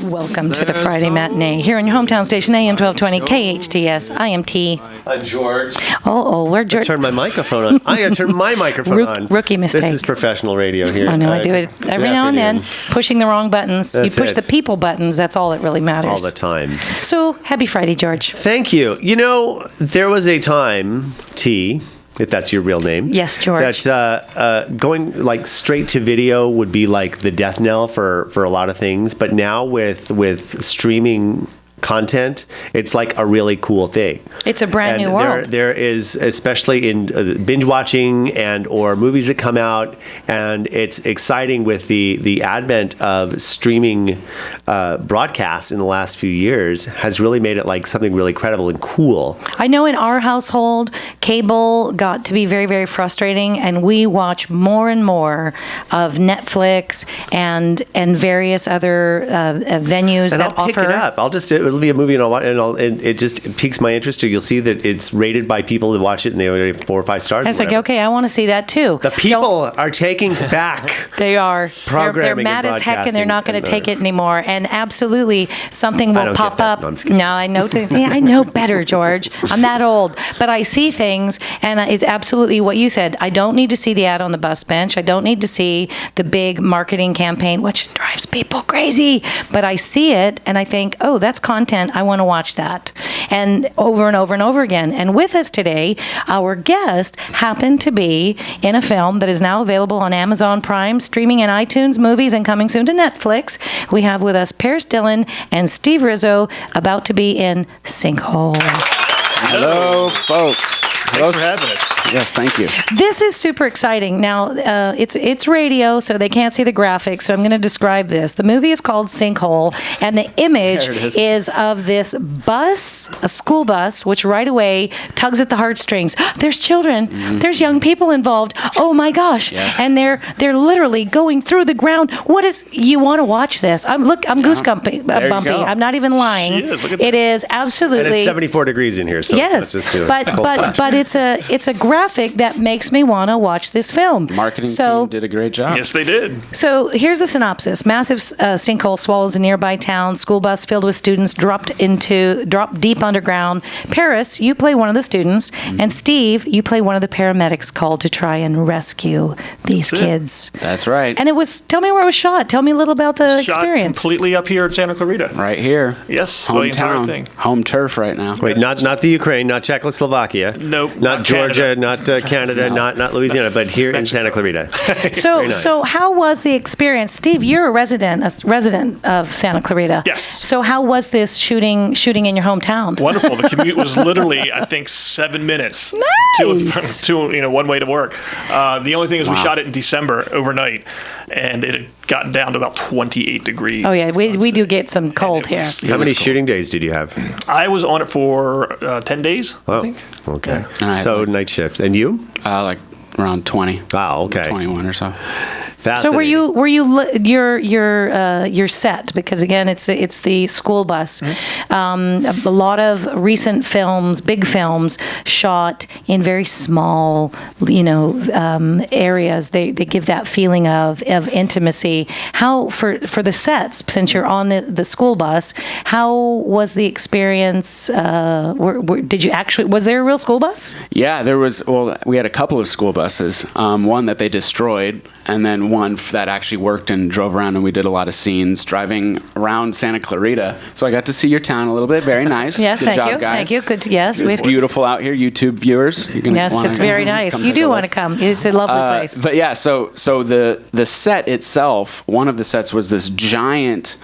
Welcome to the Friday Matinee here on your hometown station, AM 1220 KHTS. I am T. I'm George. Where'd George? Turn my microphone on. I gotta turn my microphone on. Rookie mistake. This is professional radio here. I know, I do it every now and then, pushing the wrong buttons. That's you push it. the people buttons, that's all that really matters. All the time. So, happy Friday, George. Thank you. You know, there was a time, T, if that's your real name. Yes, George. That going like straight to video would be like the death knell for a lot of things. But now with streaming content, it's like a really cool thing. It's a brand new world. There is, especially in binge watching and or movies that come out, and it's exciting with the advent of streaming broadcasts in the last few years has really made it like something really credible and cool. I know in our household, cable got to be very, very frustrating, and we watch more and more of Netflix and various other venues And that I'll pick offer. it up. It'll be a movie, and it just piques my interest. You'll see that it's rated by people that watch it, and they only have 4 or 5 stars. I was like, okay, I want to see that too. The people are taking back. They are. They're Programming mad and as heck, and they're not going to broadcasting take it anymore. And absolutely, something will don't pop get that. up. No, I'm just kidding. No, I know. I know better, George. I'm that old, but I see things, and it's absolutely what you said. I don't need to see the ad on the bus bench. I don't need to see the big marketing campaign, which drives people crazy. But I see it, and I think, oh, that's content. I want to watch that, and over and over and over again. And with us today, our guest happened to be in a film that is now available on Amazon Prime, streaming in iTunes, movies, and coming soon to Netflix. We have with us Paris Dillon and Steve Rizzo, about to be in Sinkhole. Hello, folks. Thanks for having us. Yes, thank you. This is super exciting. Now, it's radio, so they can't see the graphics, so I'm going to describe this. The movie is called Sinkhole, and the image There it is. is of this bus, a school bus, which right away tugs at the heartstrings. There's children. There's young people involved. Oh, my gosh. Yes. And they're literally going through the ground. You want to watch this. I'm goose bumpy. There you Bumpy. go. I'm not even lying. She is. Look at It that. is And absolutely... it's 74 degrees in here, so Yes, let's just do it. but it's a graphic that makes me want to watch this film. The marketing so, team did a great job. Yes, they did. So here's the synopsis: massive sinkhole swallows a nearby town. School bus filled with students dropped deep underground. Paris, you play one of the students, and Steve, you play one of the paramedics called to try and rescue these That's it. kids. That's right. And it was. Tell me where it was shot. Tell me a little about the Shot experience. completely up here in Santa Clarita. Right here. Yes, the entire Hometown. thing. Home turf right now. Wait, not the Ukraine, not Czechoslovakia. Nope, Not not Georgia, Canada. not Canada, not Louisiana, but here in Santa Clarita. So, Very nice. so how was the experience, Steve? You're a resident of Santa Clarita. Yes. So how was this shooting in your hometown? Wonderful. The commute was literally, I think, 7 minutes Nice. to one way to work. The only thing is we Wow. shot it in December overnight, and it had gotten down to about 28 degrees. Oh yeah, we do get some cold here. How many was cool. shooting days did you have? I was on it for 10 days, I Oh, think. okay. And I So had, like- night shift. And you? Like around 20. Wow, okay. 21 or so. So were you're set, because again it's the school bus. A lot of recent films, big films, shot in very small, areas. They give that feeling of intimacy. How for the sets, since you're on the school bus, how was the experience? Did you actually? Was there a real school bus? Yeah, we had a couple of school buses. One that they destroyed, and then one that actually worked and drove around, and we did a lot of scenes driving around Santa Clarita. So I got to see your town a little bit. Very nice. Yes, Good thank job, you. guys. Thank you. Good. Yes, It's beautiful out here, YouTube viewers. You're gonna yes, wanna it's very nice. come You take do a want to look. come. It's a lovely place. But yeah, so the set itself, one of the sets was this giant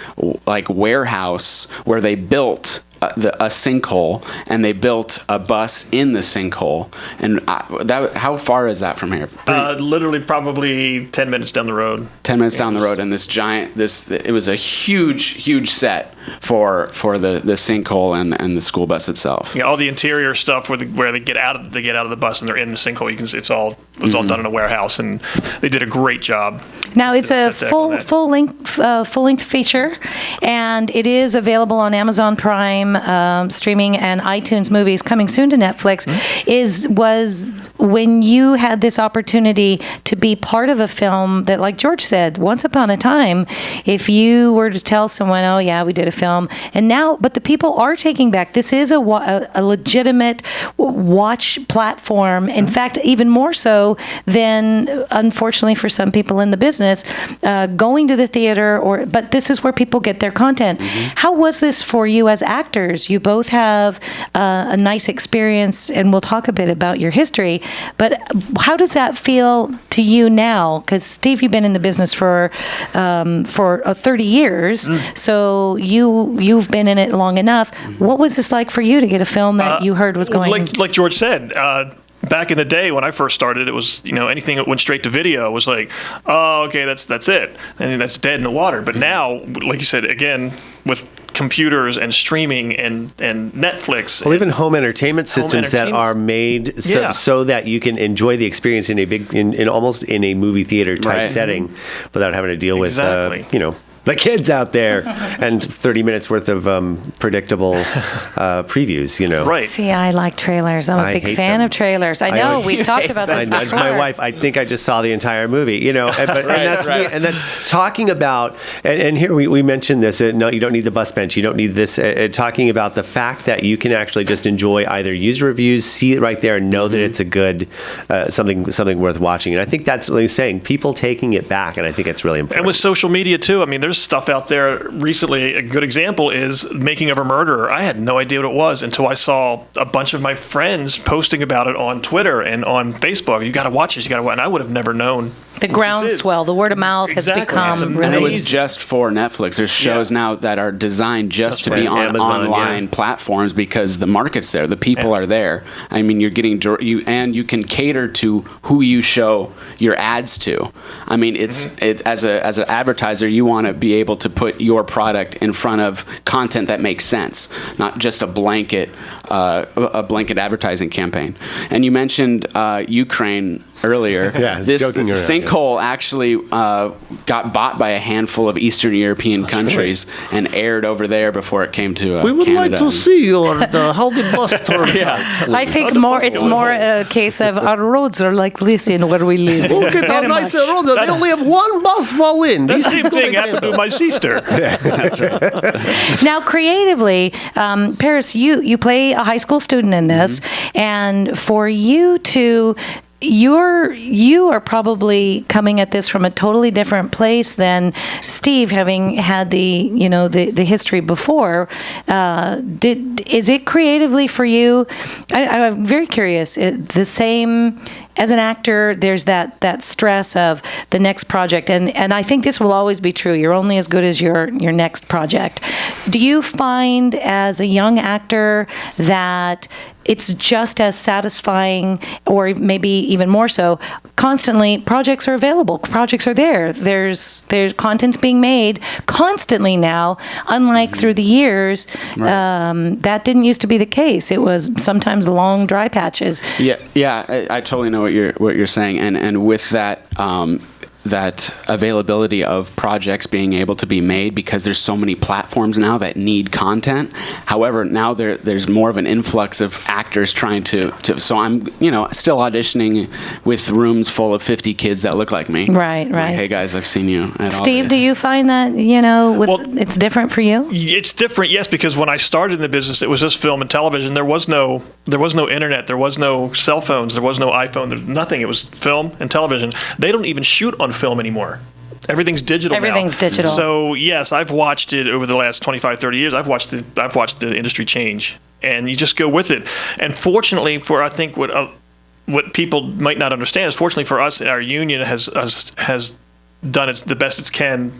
like warehouse where they built a sinkhole, and they built a bus in the sinkhole. And how far is that from here? Literally probably 10 minutes down the road. 10 minutes down the road, and it was a huge set. for the sinkhole and the school bus itself. Yeah, all the interior stuff where they get out of the bus and they're in the sinkhole. You can see it's all done in a warehouse, and they did a great job. Now it's a Set deck on that. full length feature, and it is available on Amazon Prime streaming and iTunes Movies, coming soon to Netflix. Was when you had this opportunity to be part of a film that, like George said, once upon a time, if you were to tell someone, "Oh yeah, we did a film," and now, but the people are taking back. This is a legitimate watch platform. In fact, even more so than, unfortunately, for some people in the business, going to the theater. But this is where people get their content. How was this for you as actors? You both have a nice experience, and we'll talk a bit about your history. But how does that feel to you now? Because Steve, you've been in the business for 30 years, so you've been in it long enough. What was this like for you to get a film that you heard was going? Like George said. Back in the day when I first started, it was, anything that went straight to video was like, oh, okay, that's it, and that's dead in the water. But now, like you said, again, with computers and streaming and Netflix, well, even home entertainment systems that are made so that you can enjoy the experience in almost in a movie theater type setting, without having to deal with the kids out there and 30 minutes worth of predictable previews, Right. See, I like trailers. I'm a big fan of trailers. I know, we've talked about this I nudged before. my wife. I think I just saw the entire movie, and that's talking about, and here we mentioned this, no, you don't need the bus bench, you don't need this, talking about the fact that you can actually just enjoy either user reviews, see it right there, and know that it's a good, something worth watching. And I think that's what he's saying, people taking it back, and I think it's really important. And with social media too, I mean, there's stuff out there recently. A good example is Making of a Murderer. I had no idea what it was until I saw a bunch of my friends posting about it on Twitter and on Facebook. You got to watch this. You got to watch. And I would have never known. The groundswell, the word of mouth has become really. And it was just for Netflix. There's shows now that are designed just to be on Amazon, online platforms because the market's there, the people are there. I mean, you're getting you can cater to who you show your ads to. I mean, it's as an advertiser, you want to be able to put your product in front of content that makes sense, not just a blanket advertising campaign. And you mentioned Ukraine earlier. This sinkhole actually got bought by a handful of Eastern European countries and aired over there before it came to We would Canada. like to see how the bus turned out. I think it's more a case of our roads are like this in where we live. Look at how nice the roads are. They only have one bus fall in. The same thing happened to my sister. That's right. Now, creatively, Paris, you play a high school student in this, and for you to. You are probably coming at this from a totally different place than Steve, having had the history before. Is it creatively for you? I'm very curious. The same. As an actor, there's that stress of the next project, and I think this will always be true. You're only as good as your next project. Do you find, as a young actor, that it's just as satisfying, or maybe even more so, constantly projects are available, projects are there. There's content's being made constantly now, unlike through the years. That didn't used to be the case. It was sometimes long dry patches. Yeah, I totally know what you're saying, and with that that availability of projects being able to be made, because there's so many platforms now that need content. However, now there's more of an influx of actors trying to so I'm still auditioning with rooms full of 50 kids that look like me. Right. Like, hey guys, I've seen you at Steve, do you find that it's different for you? It's different, yes, because when I started in the business, it was just film and television. There was no internet, there was no cell phones, there was no iPhone, there's nothing. It was film and television. They don't even shoot on film anymore. Everything's digital now. Digital. So yes, I've watched it over the last 25, 30 years. I've watched the industry change, and you just go with it. And fortunately for, I think, what people might not understand is, fortunately for us, our union has done the best it can,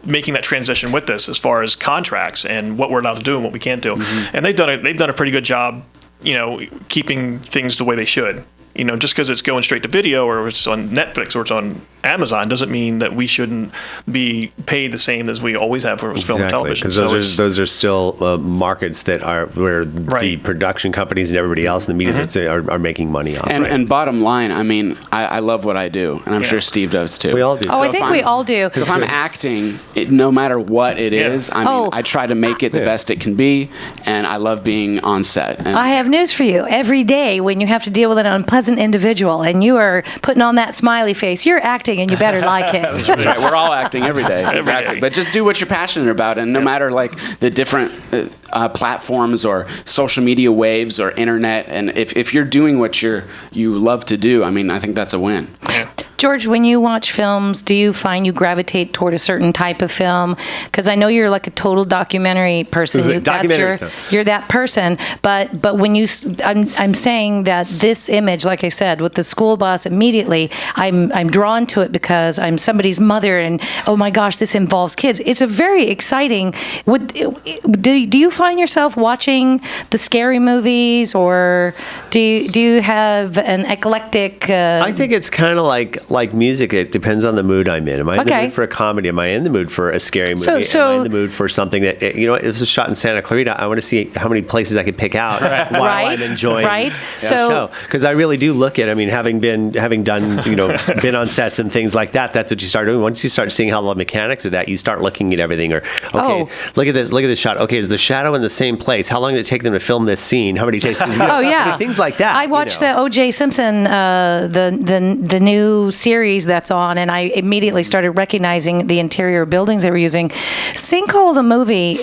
making that transition with this, as far as contracts and what we're allowed to do and what we can't do. And they've done a pretty good job, keeping things the way they should. Just because it's going straight to video or it's on Netflix or it's on Amazon doesn't mean that we shouldn't be paid the same as we always have for film and television. Because those are still markets that are where the production companies and everybody else in the media are making money off. And bottom line, I mean, I love what I do, and I'm sure Steve does too. We all do. Oh, I think we all do. So if I'm acting, no matter what it is, I mean, I try to make it the best it can be, and I love being on set. And I have news for you. Every day when you have to deal with an unpleasant individual and you are putting on that smiley face, you're acting and you better like it. That's right. We're all acting every day. Exactly. day. But just do what you're passionate about, and no matter like the different platforms or social media waves or internet, and if you're doing what you love to do, I mean, I think that's a win. Yeah. George, when you watch films, do you find you gravitate toward a certain type of film? Because I know you're like a total documentary person. You're that person. But when I'm saying that this image, like I said, with the school bus, immediately I'm drawn to it because I'm somebody's mother, and oh my gosh, this involves kids. It's a very exciting. Do you find yourself watching the scary movies, or do you have an eclectic? I think it's kind of like music. It depends on the mood I'm in. Am I in the mood for a comedy? Am I in the mood for a scary movie? Am I in the mood for something that, this was shot in Santa Clarita. I want to see how many places I could pick out while I'm enjoying the show. Because I really do look at, I mean, having done, been on sets and things like that, that's what you start doing. Once you start seeing how the mechanics of that, you start looking at everything. Or, look at this shot. Okay, is the shadow in the same place? How long did it take them to film this scene? How many takes? Things like that. I watched the O.J. Simpson, the new series that's on, and I immediately started recognizing the interior buildings they were using. Sinkhole, the movie,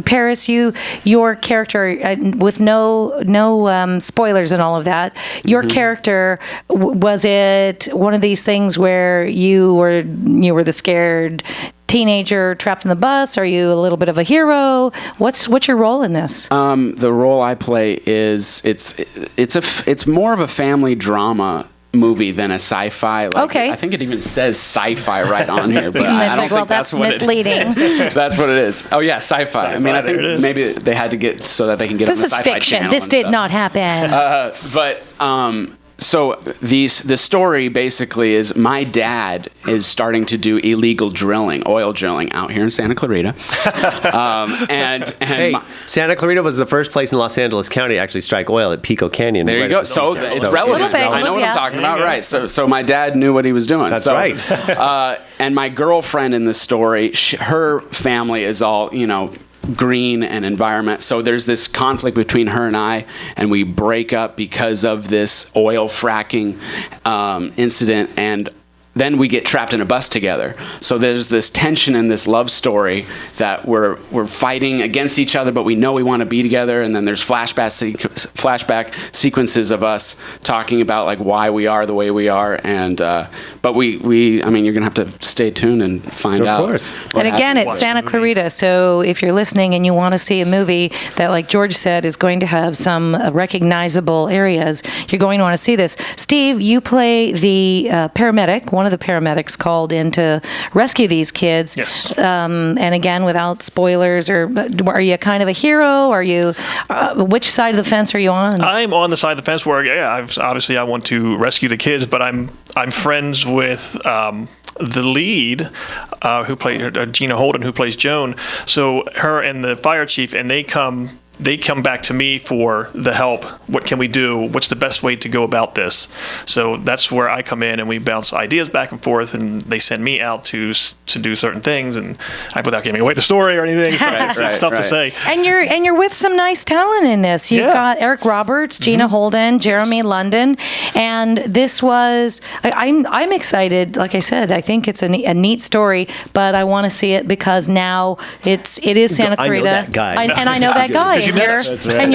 Paris, your character, with no spoilers and all of that, your character, was it one of these things where you were the scared teenager trapped in the bus? Are you a little bit of a hero? What's your role in this? The role I play is it's more of a family drama movie than a sci-fi. Okay. I think it even says sci-fi right on here, but I don't think that's what misleading. That's what it is. Oh yeah, sci-fi. I mean, I think maybe they had to get so that they can get on the Sci-Fi Channel. This is fiction. This did not happen. So the story basically is my dad is starting to do illegal drilling, oil drilling out here in Santa Clarita. Santa Clarita was the first place in Los Angeles County to actually strike oil at Pico Canyon. There you go. So it's relevant. I know what I'm talking about, right? So my dad knew what he was doing. That's right. And my girlfriend in the story, her family is all, green and environment. So there's this conflict between her and we break up because of this oil fracking incident, and then we get trapped in a bus together. So there's this tension in this love story that we're fighting against each other, but we know we want to be together. And then there's flashback sequences of us talking about like why we are the way we are. And but I mean, you're gonna have to stay tuned and find out. Of course. And again, it's Santa Clarita. So if you're listening and you want to see a movie that, like George said, is going to have some recognizable areas, you're going to want to see this. Steve, you play the paramedic, one of the paramedics called in to rescue these kids. Yes. And again, without spoilers, are you kind of a hero? Are you, which side of the fence are you on? I'm on the side of the fence where, I want to rescue the kids, but I'm friends with the lead, who played Gina Holden, who plays Joan. So her and the fire chief, and they come back to me for the help. What can we do? What's the best way to go about this? So that's where I come in, and we bounce ideas back and forth, and they send me out to do certain things, and without giving away the story or anything, it's tough to say. And you're with some nice talent in this. You've got Eric Roberts, Gina Holden, Jeremy London, and this was. I'm excited. Like I said, I think it's a neat story, but I want to see it because now it is Santa Clarita. I know that guy. And I know that guy. And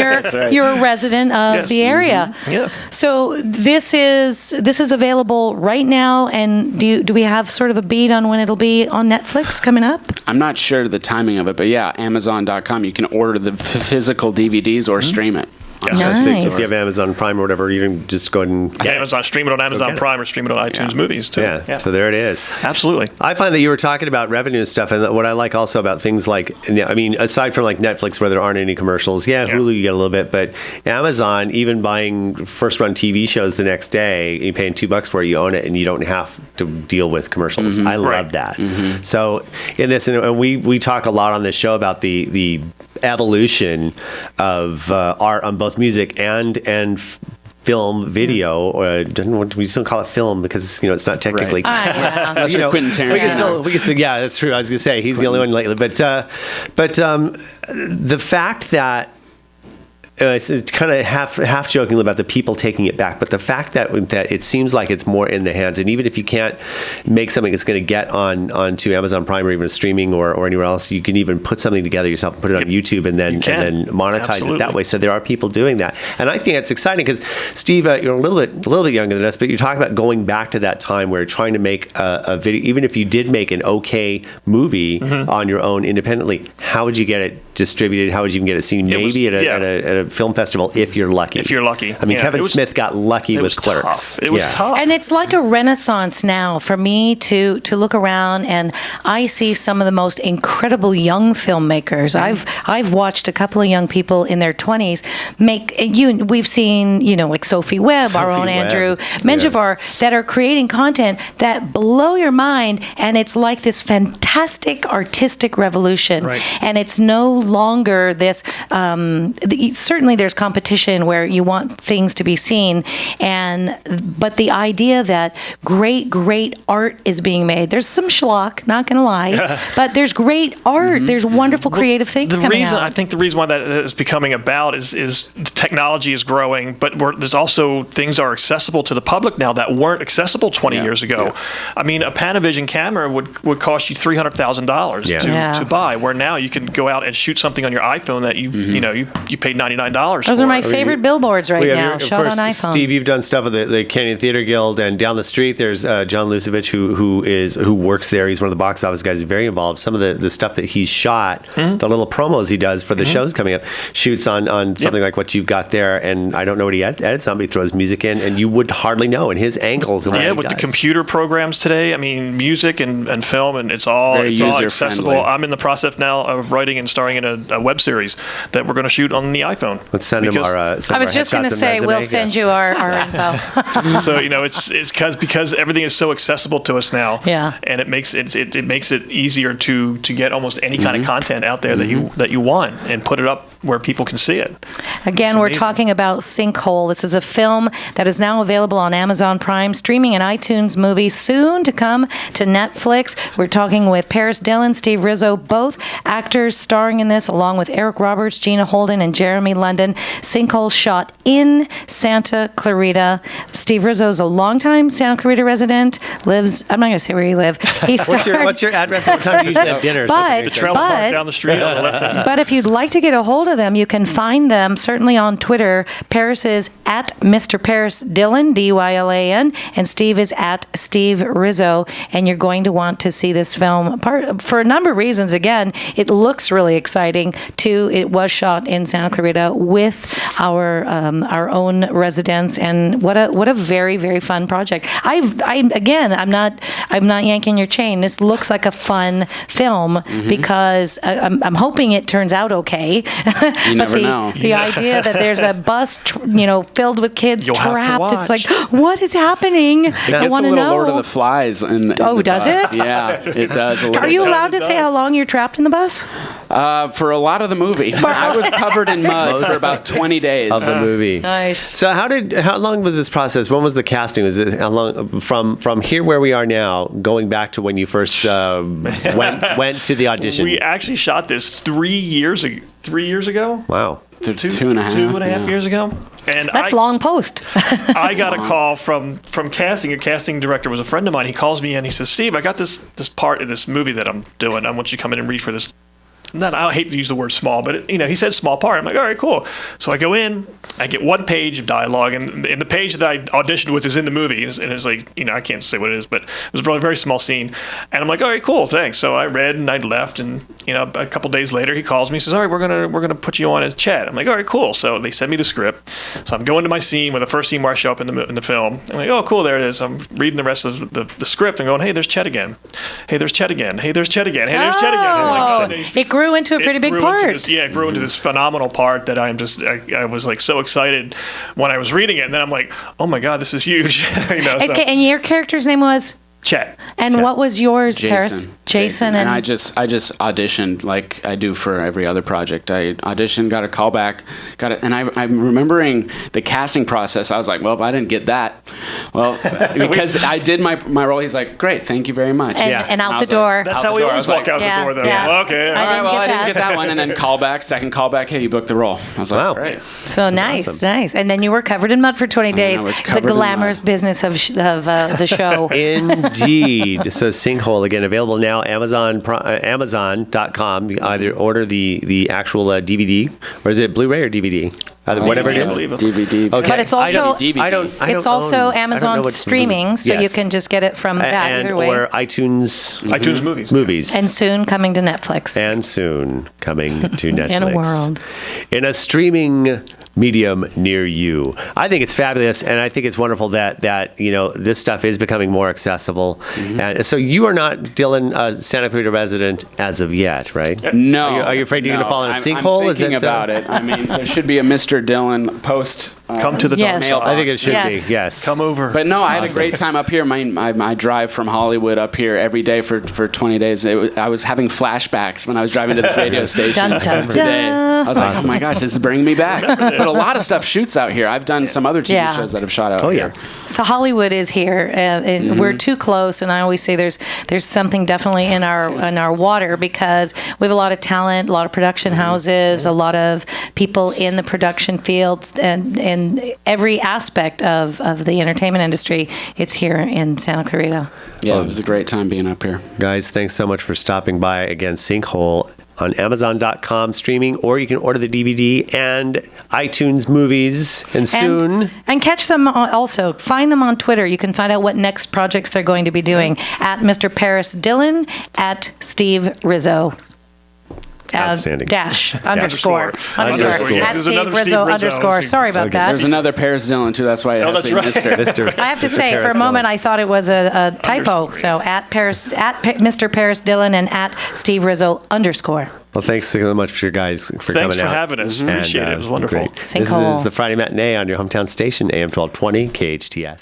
you're a resident of the area. Mm-hmm. Yeah. So this is available right now. And do we have sort of a beat on when it'll be on Netflix coming up? I'm not sure the timing of it, but yeah, Amazon.com. You can order the physical DVDs or stream it. on Nice. Netflix. If you have Amazon Prime or whatever, you can just go ahead and get it. Amazon, stream it on Amazon Okay. Prime or stream it on iTunes Movies too. Yeah. So there it is. Absolutely. I find that you were talking about revenue and stuff, and what I like also about things like, I mean, aside from like Netflix where there aren't any commercials, Hulu you get a little bit, but Amazon, even buying first-run TV shows the next day, you're paying $2 for it, you own it, and you don't have to deal with commercials. I love that. So in this, and we talk a lot on this show about the evolution of art on both music and film, video, or we just don't call it film because it's not technically. Right. Unless you're Quentin Tarantino. We can still, yeah, that's true. I was gonna say he's the only one lately, but the fact that. It's kind of half joking about the people taking it back, but the fact that it seems like it's more in the hands, and even if you can't make something that's going to get onto Amazon Prime or even streaming or anywhere else, you can even put something together yourself and put it on YouTube and then monetize it that way. So there are people doing that, and I think it's exciting because Steve, you're a little bit younger than us, but you talk about going back to that time where you're trying to make a video, even if you did make an okay movie on your own independently. How would you get it distributed? How would you even get it seen? Maybe at a film festival if you're lucky. I mean, Kevin Smith got lucky with Clerks. It was tough. And it's like a renaissance now for me to look around, and I see some of the most incredible young filmmakers. I've watched a couple of young people in their 20s make. We've seen like Sophie Webb, our own Andrew Menjivar, that are creating content that blow your mind, and it's like this fantastic artistic revolution. Right. And it's no longer this. Certainly, there's competition where you want things to be seen, but the idea that great art is being made. There's some schlock, not going to lie, but there's great art. There's wonderful creative things coming out. I think the reason why that is becoming about is technology is growing, but there's also things are accessible to the public now that weren't accessible 20 years ago. Yeah. I mean, a Panavision camera would cost you $300,000 to buy, where now you can go out and shoot something on your iPhone that you paid $99 Those are my favorite billboards now, shot on iPhone. Steve, you've done stuff with the Canyon Theater Guild, and down the street there's John Lucevich who works there. He's one of the box office guys. He's very involved. Some of the stuff that he's shot, the little promos he does for the shows coming up, shoots on something like what you've got there. And I don't know what he edits on, but he throws music in, and you would hardly know. And his angles and what he with does. The computer programs today. I mean, music and film, and it's all accessible. I'm in the process now of writing and starring in a web series that we're going to shoot on the iPhone. Let's send him our. I was just going to say we'll send you our info. So it's because everything is so accessible to us now. Yeah. And it makes it easier to get almost any kind of content out there that you want and put it up where people can see it. Again, we're talking about Sinkhole. This is a film that is now available on Amazon Prime, streaming and iTunes Movie, soon to come to Netflix. We're talking with Paris Dillon, Steve Rizzo, both actors starring in this, along with Eric Roberts, Gina Holden, and Jeremy London. Sinkhole shot in Santa Clarita. Steve Rizzo's a longtime Santa Clarita resident, lives, I'm not going to say where he lives. What's your address? What time do you usually have dinner? The trailer park down the street on the left side. But if you'd like to get a hold of them, you can find them certainly on Twitter. Paris is at Mr. Paris Dillon, Dylan, and Steve is at Steve Rizzo. And you're going to want to see this film for a number of reasons. Again, it looks really exciting. Two, it was shot in Santa Clarita with our own residents, and what a very, very fun project. I'm not yanking your chain. This looks like a fun film because I'm hoping it turns out okay. You never know. The idea that there's a bus, filled with kids trapped. It's like, what is happening? I want to know. Lord of the Flies. Does it? Yeah, it does. Are you allowed to say how long you're trapped in the bus? For a lot of the movie. I was covered in mud for about 20 days. Of the movie. Nice. So how long was this process? When was the casting? Was it how long from here where we are now, going back to when you first went to the audition? We actually shot this 3 years ago. 3 years ago? Wow. Two and a half years ago. And That's long post. I got a call from casting. A casting director was a friend of mine. He calls me and he says, "Steve, I got this part in this movie that I'm doing. I want you to come in and read for this I hate to use the word small, but he said small part. I'm like, all right, cool. So I go in, I get one page of dialogue, and the page that I auditioned with is in the movie, and it's like, I can't say what it is, but it was a very small scene. And I'm like, all right, cool, thanks. So I read and I left, and a couple days later he calls me, he says, all right, we're gonna put you on as Chet. I'm like, all right, cool. So they send me the script. So I'm going to my scene, the first scene where I show up in the film. I'm like, oh, cool, there it is. I'm reading the rest of the script and going, hey, there's Chet again. Hey, there's Chet again. Hey, there's Chet again. Hey, there's Chet again. I'm like, it grew into a pretty big part. It grew into this phenomenal part that I was like so excited when I was reading it, and then I'm like, oh my God, this is huge. Okay, and your character's name was Chet. And Chet. What was yours, Paris? Jason. And I just auditioned like I do for every other project. I auditioned, got a call back, and I'm remembering the casting process. I was like, well, I didn't get that. Well, because I did my role. He's like, great, thank you very much. And out I the was door. like, That's how we always walk out the door, though. Yeah. Okay. all right, well, I didn't get that one. And then second call back, hey, you booked the role. I was like, Wow. great. So nice. And then you were covered in mud for 20 days. was The covered in glamorous mud. business of the show. Indeed. So Sinkhole, again, available now, Amazon.com. You either order the actual DVD, or is it Blu-ray or DVD? Whatever it is. DVD. Okay. But it's also I don't also own- I don't know Amazon what's- streaming, so you Yes. can just get it from that and either way. or iTunes iTunes movies. And soon coming to Netflix. and soon coming to Netflix. In a world. In a streaming medium near you. I think it's fabulous, and I think it's wonderful that this stuff is becoming more accessible. And so you are not, Dylan, a Santa Clarita resident as of yet, right? No. Are you afraid you're going to fall in a I'm sinkhole? I'm thinking about it. I mean, there should be a Mr. Dylan post. Come to the Yes. mailbox. I think it should Yes. be, yes. Come over. But no, I had a great time up here. My drive from Hollywood up here every day for 20 days. I was having flashbacks when I was driving to this radio station Dun, dun, every day. dun. I was like, oh my gosh, this is bringing me back. But a lot of stuff shoots out here. I've done some other TV shows that have shot out here. So Hollywood is here, and we're too close. And I always say there's something definitely in our water, because we have a lot of talent, a lot of production houses, a lot of people in the production fields, and every aspect of the entertainment industry. It's here in Santa Clarita. Yeah, it was a great time being up here. Guys, thanks so much for stopping by. Again, Sinkhole on Amazon.com streaming, or you can order the DVD and iTunes movies, and soon. And catch them also. Find them on Twitter. You can find out what next projects they're going to be doing at Mr. Paris Dillon, at Steve Rizzo. Outstanding. Underscore. Yeah, At there's Steve another Rizzo Steve Rizzo. underscore. Sorry about that. There's another Paris Dillon, too. That's why it has that's to be right. Mr. I have to say, for a moment, I thought it was a typo. Underscore, So at Mr. Paris Dillon and at Steve Rizzo underscore. Well, thanks so much for you guys for coming out. Thanks for having us. Appreciate it. It was wonderful. Great. This Sinkhole. is the Friday Matinee on your hometown station, AM 1220 KHTS.